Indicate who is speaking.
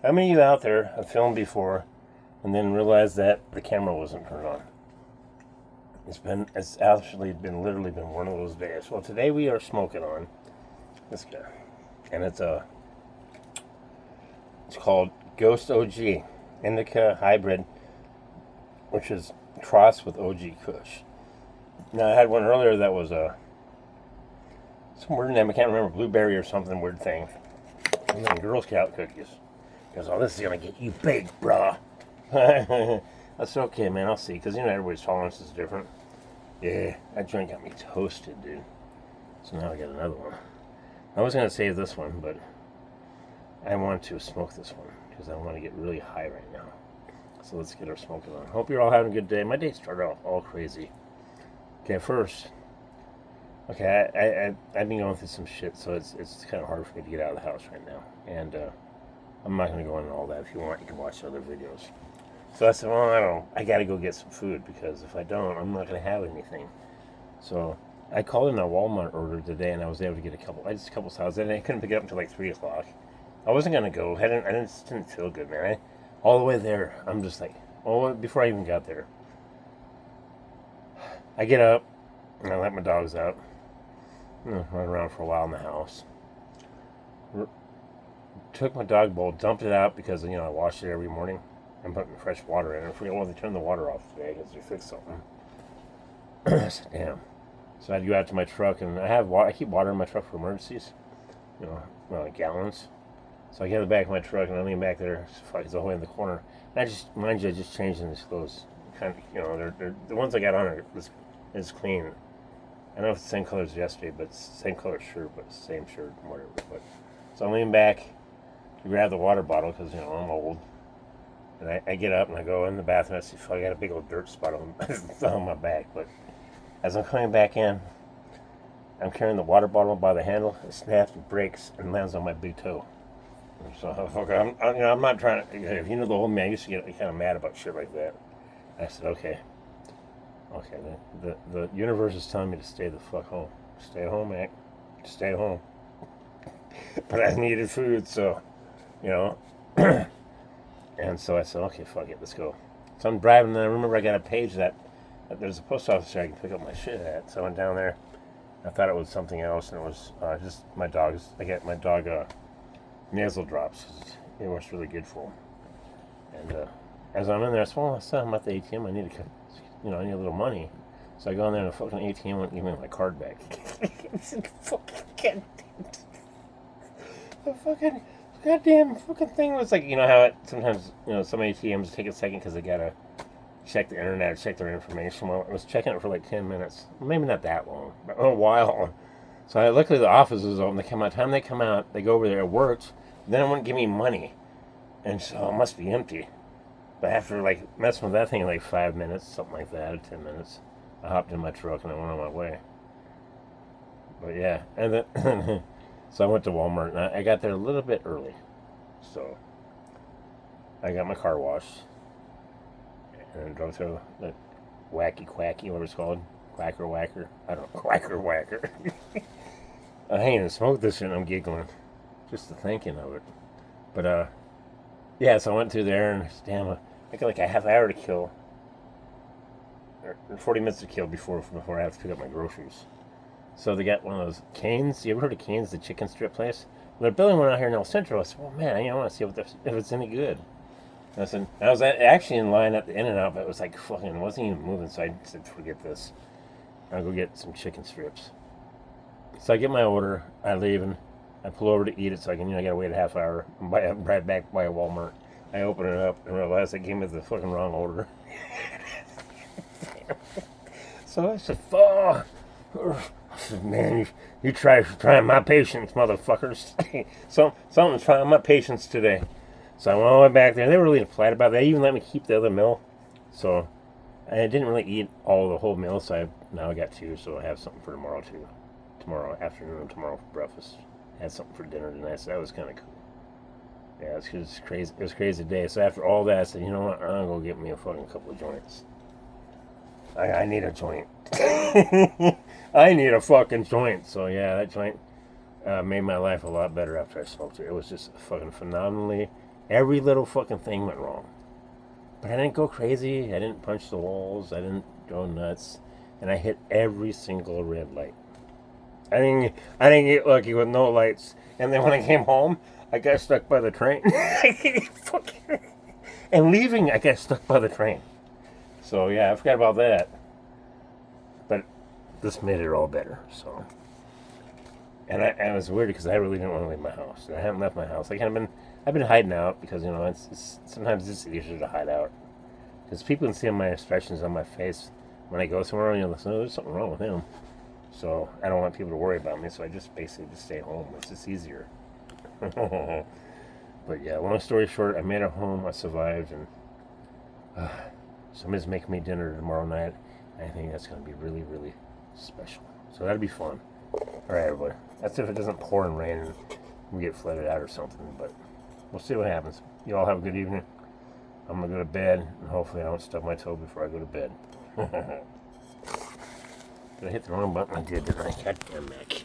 Speaker 1: How many of you out there have filmed before and then realized that the camera wasn't turned on? It's actually literally been one of those days. Well, today we are smoking on this guy, and it's called Ghost OG Indica Hybrid, which is crossed with OG Kush. Now, I had one earlier that was some weird name. I can't remember, blueberry or something weird thing. And then Girl Scout cookies. Because this is gonna get you baked, brah. That's okay, man. I'll see. Because everybody's tolerance is different. Yeah, that joint got me toasted, dude. So now I got another one. I was gonna save this one, but I want to smoke this one because I want to get really high right now. So let's get our smoking on. Hope you're all having a good day. My day started off all crazy. Okay, first. Okay, I've been going through some shit, so it's kind of hard for me to get out of the house right now. And I'm not going to go into all that. If you want, you can watch other videos. So I said, well, I got to go get some food because if I don't, I'm not going to have anything. So I called in a Walmart order today, and I was able to get a couple salads, and I couldn't pick it up until like 3 o'clock. I wasn't going to go. I didn't feel good, man. All the way there, I'm just like, before I even got there, I get up, and I let my dogs out. Run around for a while in the house. Took my dog bowl, dumped it out because I wash it every morning. I'm putting fresh water in. I forgot they turned the water off today because they fixed something. I said, damn. So I had to go out to my truck, and I keep water in my truck for emergencies. Like gallons. So I get in the back of my truck and I lean back there. It's all the way in the corner. And I just changed in these clothes. Kind of, they're the ones I got on is clean. I don't know if it's the same color as yesterday, but it's the same color shirt, but it's the same shirt, whatever. So I lean back to grab the water bottle because, I'm old. And I get up and I go in the bathroom. I see, I got a big old dirt spot on my back. But as I'm coming back in, I'm carrying the water bottle by the handle. It snaps and breaks and lands on my big toe. So, okay, I'm not trying to, if you know the old man, I used to get kind of mad about shit like that. I said, okay, the universe is telling me to stay the fuck home. Stay home, Mac. Stay home. But I needed food, so, and so I said, okay, fuck it, let's go. So I'm driving, and I remember I got a page that there's a post office there I can pick up my shit at. So I went down there. I thought it was something else, and it was just my dog's. I got my dog nasal drops. It works really good for him. And as I'm in there, I said, well, I'm at the ATM. I need I need a little money. So I go in there, and the fucking ATM won't give me my card back. The fucking goddamn fucking thing was like, how sometimes, some ATMs take a second because they gotta check the internet, check their information. Well, I was checking it for like 10 minutes. Maybe not that long, but a while. So luckily the office is open. Time they come out, they go over there, it works. Then it wouldn't give me money. And so it must be empty. But after messing with that thing in 5 minutes, something like that, or 10 minutes, I hopped in my truck and I went on my way. But yeah, and then so I went to Walmart and I got there a little bit early. So I got my car washed and I drove through the wacky, whatever it's called, quacker whacker. I don't know, quacker whacker. I ain't even smoked this shit and I'm giggling. Just the thinking of it. But yeah, so I went through there and damn, I got a half hour to kill. Or 40 minutes to kill before I have to pick up my groceries. So they got one of those Canes. You ever heard of Canes, the chicken strip place? Well, they're building one out here in El Centro. I said, well, man, I want to see if it's any good. And I was actually in line at the In-N-Out, but it was fucking, wasn't even moving, so I said, forget this. I'll go get some chicken strips. So I get my order, I leave, and I pull over to eat it, so I gotta wait a half hour. I'm right back by a Walmart. I open it up and realize they gave me the fucking wrong order. So I said, fuck. I said, man, you trying my patience, motherfuckers. Something's trying my patience today. So I went all the way back there. They were really polite about it. They even let me keep the other meal. So I didn't really eat the whole meal, so now I got 2, so I have something for tomorrow too. Tomorrow afternoon and tomorrow for breakfast. I had something for dinner tonight, so that was kind of cool. Yeah, it was crazy. It was a crazy day. So after all that, I said, you know what? I'm going to go get me a fucking couple of joints. I need a joint. I need a fucking joint. So yeah, that joint made my life a lot better after I smoked it. It was just fucking phenomenally Every little fucking thing went wrong. But I didn't go crazy. I didn't punch the walls. I didn't go nuts. And I hit every single red light. I didn't get lucky with no lights. And then when I came home, I got stuck by the train. And leaving, I got stuck by the train. So yeah, I forgot about that. But this made it all better. So, and I was weird because I really didn't want to leave my house. I haven't left my house. I've been hiding out because it's sometimes it's easier to hide out because people can see my expressions on my face when I go somewhere. There's something wrong with him. So I don't want people to worry about me. So I just basically just stay home. It's just easier. But yeah, long story short, I made it home. I survived, and somebody's making me dinner tomorrow night. I think that's going to be really, really special. So that'll be fun. All right, everybody. That's if it doesn't pour and rain and we get flooded out or something. But we'll see what happens. You all have a good evening. I'm going to go to bed, and hopefully I don't stub my toe before I go to bed. Did I hit the wrong button? I did, didn't I? God damn it.